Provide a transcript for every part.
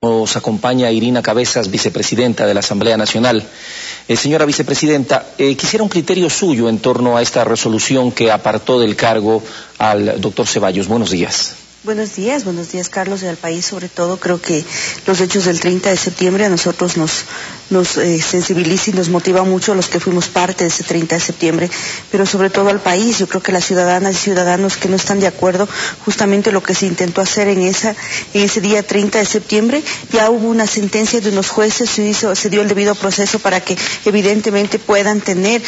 Nos acompaña Irina Cabezas, vicepresidenta de la Asamblea Nacional. Señora vicepresidenta, quisiera un criterio suyo en torno a esta resolución que apartó del cargo al doctor Ceballos. Buenos días. Buenos días, Carlos, y al país sobre todo. Creo que los hechos del 30 de septiembre a nosotros nos sensibiliza y nos motiva mucho a los que fuimos parte de ese 30 de septiembre, pero sobre todo al país. Yo creo que las ciudadanas y ciudadanos que no están de acuerdo justamente lo que se intentó hacer en ese día 30 de septiembre, ya hubo una sentencia de unos jueces, se dio el debido proceso para que evidentemente puedan tener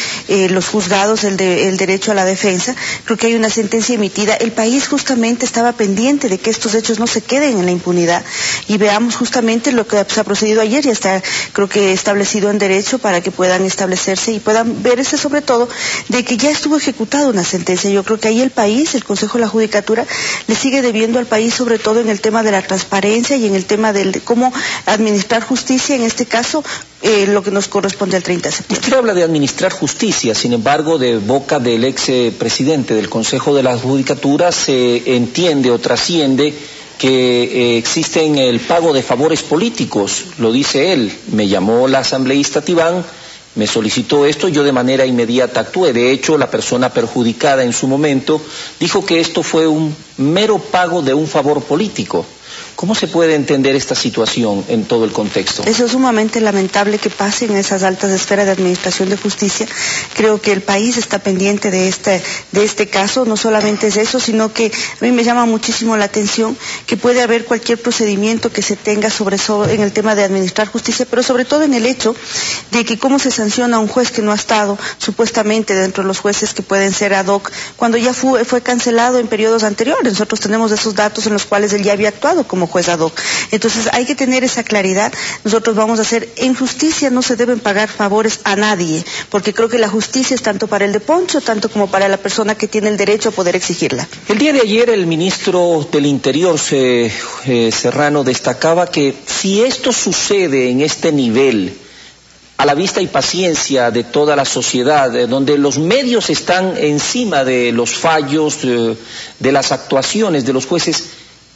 los juzgados el derecho a la defensa. Creo que hay una sentencia emitida. El país justamente estaba pendiente de que estos hechos no se queden en la impunidad y veamos justamente lo que se ha procedido ayer. Ya está, creo que establecido en derecho para que puedan establecerse y puedan verse sobre todo de que ya estuvo ejecutada una sentencia. Yo creo que ahí el país, el Consejo de la Judicatura, le sigue debiendo al país sobre todo en el tema de la transparencia y en el tema de cómo administrar justicia, en este caso lo que nos corresponde al 30 de septiembre. Usted habla de administrar justicia, sin embargo, de boca del ex presidente del Consejo de la Judicatura se entiende o trasciende que existe el pago de favores políticos. Lo dice él. Me llamó la asambleísta Tibán, me solicitó esto, yo de manera inmediata actué. De hecho, la persona perjudicada en su momento dijo que esto fue un mero pago de un favor político. ¿Cómo se puede entender esta situación en todo el contexto? Eso es sumamente lamentable que pase en esas altas esferas de administración de justicia. Creo que el país está pendiente de este caso. No solamente es eso, sino que a mí me llama muchísimo la atención que puede haber cualquier procedimiento que se tenga en el tema de administrar justicia, pero sobre todo en el hecho de que cómo se sanciona a un juez que no ha estado supuestamente dentro de los jueces que pueden ser ad hoc, cuando ya fue cancelado en periodos anteriores. Nosotros tenemos esos datos en los cuales él ya había actuado como juez ad hoc. Entonces hay que tener esa claridad. Nosotros vamos a hacer, en justicia no se deben pagar favores a nadie, porque creo que la justicia es tanto para el de Poncho, tanto como para la persona que tiene el derecho a poder exigirla. El día de ayer el ministro del Interior, Serrano, destacaba que si esto sucede en este nivel, a la vista y paciencia de toda la sociedad, donde los medios están encima de los fallos, de las actuaciones de los jueces,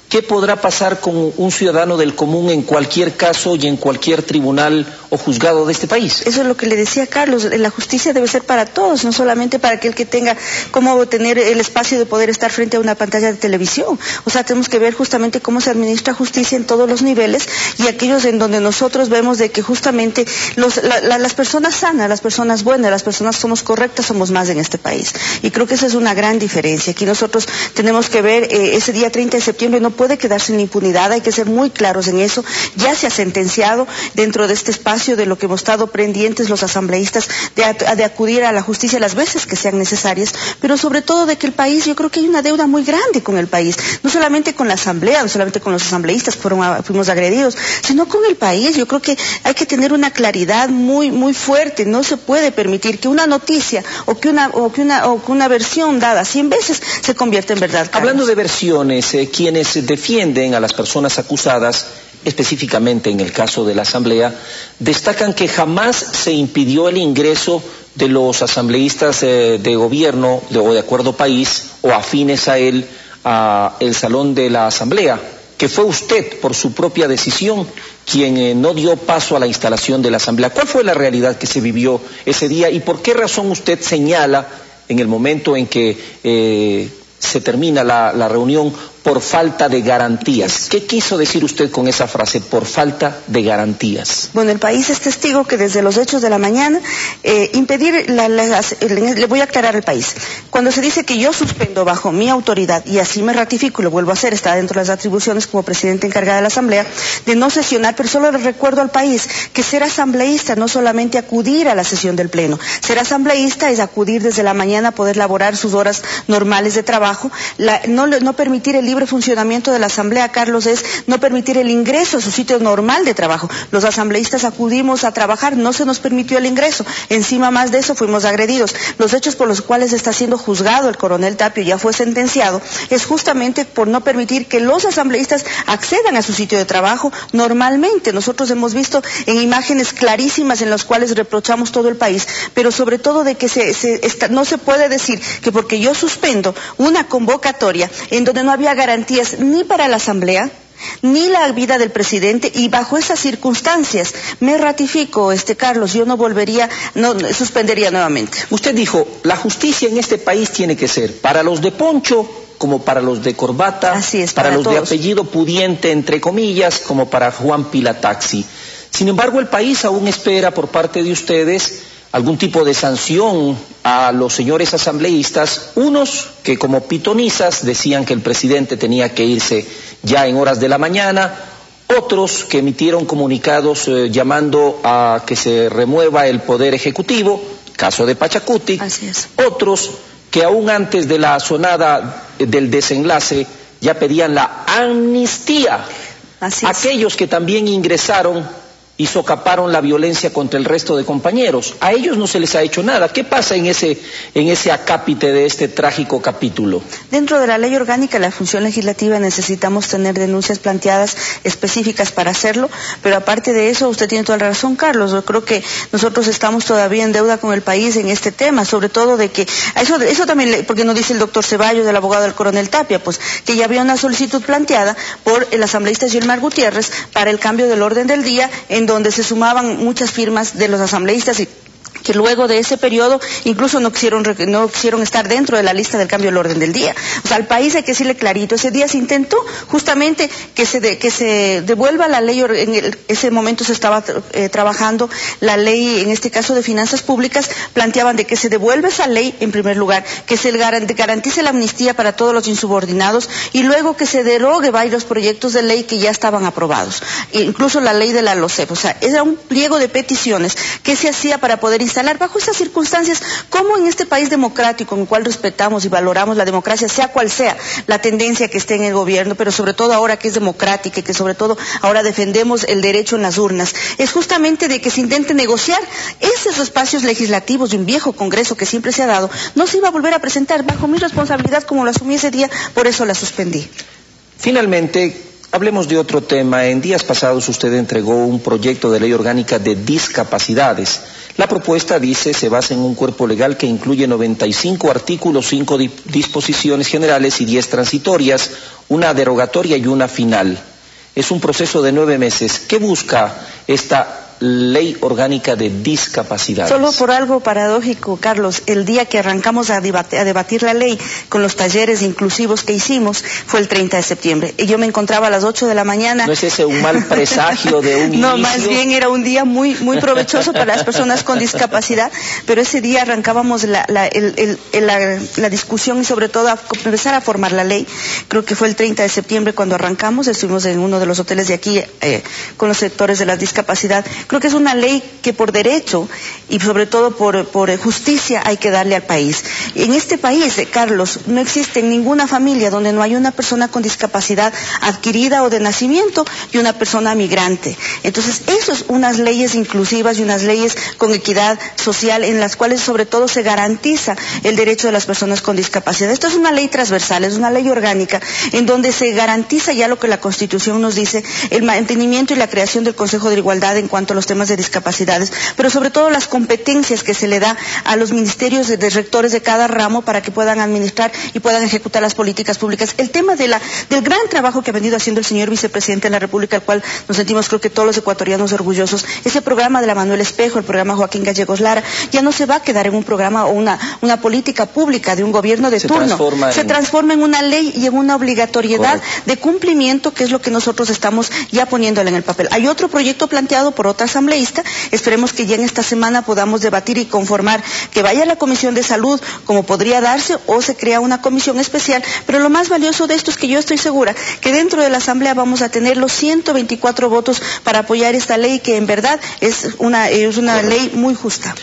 ¿qué podrá pasar con un ciudadano del común en cualquier caso y en cualquier tribunal o juzgado de este país? Eso es lo que le decía Carlos, la justicia debe ser para todos, no solamente para aquel que tenga cómo tener el espacio de poder estar frente a una pantalla de televisión. O sea, tenemos que ver justamente cómo se administra justicia en todos los niveles y aquellos en donde nosotros vemos de que justamente las personas sanas, las personas buenas, las personas que somos correctas, somos más en este país. Y creo que esa es una gran diferencia. Aquí nosotros tenemos que ver ese día 30 de septiembre, no puede quedarse en impunidad, hay que ser muy claros en eso. Ya se ha sentenciado dentro de este espacio de lo que hemos estado pendientes los asambleístas de acudir a la justicia las veces que sean necesarias, pero sobre todo de que el país, yo creo que hay una deuda muy grande con el país, no solamente con la asamblea, no solamente con los asambleístas fuimos agredidos, sino con el país. Yo creo que hay que tener una claridad muy fuerte. No se puede permitir que una noticia o que una versión dada 100 veces se convierta en verdad. Carlos. Hablando de versiones, quienes defienden a las personas acusadas, específicamente en el caso de la Asamblea, destacan que jamás se impidió el ingreso de los asambleístas de gobierno o de acuerdo país o afines a él a el salón de la Asamblea, que fue usted por su propia decisión quien no dio paso a la instalación de la Asamblea. ¿Cuál fue la realidad que se vivió ese día y por qué razón usted señala en el momento en que se termina la reunión por falta de garantías? ¿Qué quiso decir usted con esa frase, por falta de garantías? Bueno, el país es testigo que desde los hechos de la mañana, le voy a aclarar al país. Cuando se dice que yo suspendo bajo mi autoridad, y así me ratifico y lo vuelvo a hacer, está dentro de las atribuciones como presidente encargada de la Asamblea, de no sesionar, pero solo le recuerdo al país que ser asambleísta no solamente acudir a la sesión del Pleno. Ser asambleísta es acudir desde la mañana a poder laborar sus horas normales de trabajo, no permitir el libre funcionamiento de la Asamblea, Carlos, es no permitir el ingreso a su sitio normal de trabajo. Los asambleístas acudimos a trabajar, no se nos permitió el ingreso. Encima más de eso fuimos agredidos. Los hechos por los cuales está siendo juzgado el coronel Tapio, ya fue sentenciado, es justamente por no permitir que los asambleístas accedan a su sitio de trabajo normalmente. Nosotros hemos visto en imágenes clarísimas en las cuales reprochamos todo el país, pero sobre todo de que no se puede decir que porque yo suspendo una convocatoria en donde no había garantías ni para la Asamblea, ni la vida del presidente, y bajo esas circunstancias me ratifico, Carlos, yo no volvería, no suspendería nuevamente. Usted dijo, la justicia en este país tiene que ser para los de poncho como para los de corbata, así es, para los todos. De apellido pudiente, entre comillas, como para Juan Pilataxi. Sin embargo, el país aún espera por parte de ustedes algún tipo de sanción a los señores asambleístas, unos que como pitonizas decían que el presidente tenía que irse ya en horas de la mañana, otros que emitieron comunicados llamando a que se remueva el poder ejecutivo, caso de Pachacuti, así es. Otros que aún antes de la sonada del desenlace ya pedían la amnistía, así es. Aquellos que también ingresaron y socaparon la violencia contra el resto de compañeros. A ellos no se les ha hecho nada. ¿Qué pasa en ese acápite de este trágico capítulo? Dentro de la ley orgánica de la función legislativa necesitamos tener denuncias planteadas específicas para hacerlo, pero aparte de eso, usted tiene toda la razón, Carlos. Yo creo que nosotros estamos todavía en deuda con el país en este tema, sobre todo de que, eso también, porque nos dice el doctor Ceballos, del abogado del coronel Tapia, pues que ya había una solicitud planteada por el asambleísta Gilmar Gutiérrez para el cambio del orden del día, en donde se sumaban muchas firmas de los asambleístas y que luego de ese periodo incluso no quisieron estar dentro de la lista del cambio del orden del día. O sea, al país hay que decirle clarito, ese día se intentó justamente que se devuelva la ley, en ese momento se estaba trabajando la ley, en este caso de finanzas públicas, planteaban de que se devuelva esa ley en primer lugar, que se garantice la amnistía para todos los insubordinados y luego que se derogue varios proyectos de ley que ya estaban aprobados, incluso la ley de la LOCEP. O sea, era un pliego de peticiones que se hacía para poder instalar. Bajo esas circunstancias, ¿cómo en este país democrático, en el cual respetamos y valoramos la democracia, sea cual sea la tendencia que esté en el gobierno, pero sobre todo ahora que es democrática y que sobre todo ahora defendemos el derecho en las urnas, es justamente de que se intente negociar esos espacios legislativos de un viejo Congreso que siempre se ha dado, no se iba a volver a presentar bajo mi responsabilidad como lo asumí ese día, por eso la suspendí. Finalmente, hablemos de otro tema. En días pasados usted entregó un proyecto de ley orgánica de discapacidades. La propuesta, dice, se basa en un cuerpo legal que incluye 95 artículos, 5 disposiciones generales y 10 transitorias, una derogatoria y una final. Es un proceso de 9 meses. ¿Qué busca esta ley orgánica de discapacidades? Solo por algo paradójico, Carlos, el día que arrancamos a debatir la ley con los talleres inclusivos que hicimos fue el 30 de septiembre. Y yo me encontraba a las 8 de la mañana. ¿No es ese un mal presagio de un inicio? No, más bien era un día muy provechoso para las personas con discapacidad, pero ese día arrancábamos la discusión y sobre todo a empezar a formar la ley. Creo que fue el 30 de septiembre cuando arrancamos, estuvimos en uno de los hoteles de aquí con los sectores de la discapacidad. Creo que es una ley que por derecho y sobre todo por justicia hay que darle al país. En este país, Carlos, no existe ninguna familia donde no hay una persona con discapacidad adquirida o de nacimiento y una persona migrante. Entonces, eso es unas leyes inclusivas y unas leyes con equidad social en las cuales sobre todo se garantiza el derecho de las personas con discapacidad. Esto es una ley transversal, es una ley orgánica en donde se garantiza ya lo que la Constitución nos dice, el mantenimiento y la creación del Consejo de Igualdad en cuanto a los temas de discapacidades, pero sobre todo las competencias que se le da a los ministerios de rectores de cada ramo para que puedan administrar y puedan ejecutar las políticas públicas. El tema del gran trabajo que ha venido haciendo el señor vicepresidente de la República, al cual nos sentimos creo que todos los ecuatorianos orgullosos, ese programa de la Manuel Espejo, el programa Joaquín Gallegos Lara, ya no se va a quedar en un programa o una política pública de un gobierno de turno, se transforma en una ley y en una obligatoriedad de cumplimiento, que es lo que nosotros estamos ya poniéndole en el papel. Hay otro proyecto planteado por otra asambleísta, esperemos que ya en esta semana podamos debatir y conformar que vaya a la Comisión de Salud como podría darse o se crea una comisión especial, pero lo más valioso de esto es que yo estoy segura que dentro de la Asamblea vamos a tener los 124 votos para apoyar esta ley que en verdad es una ley muy justa.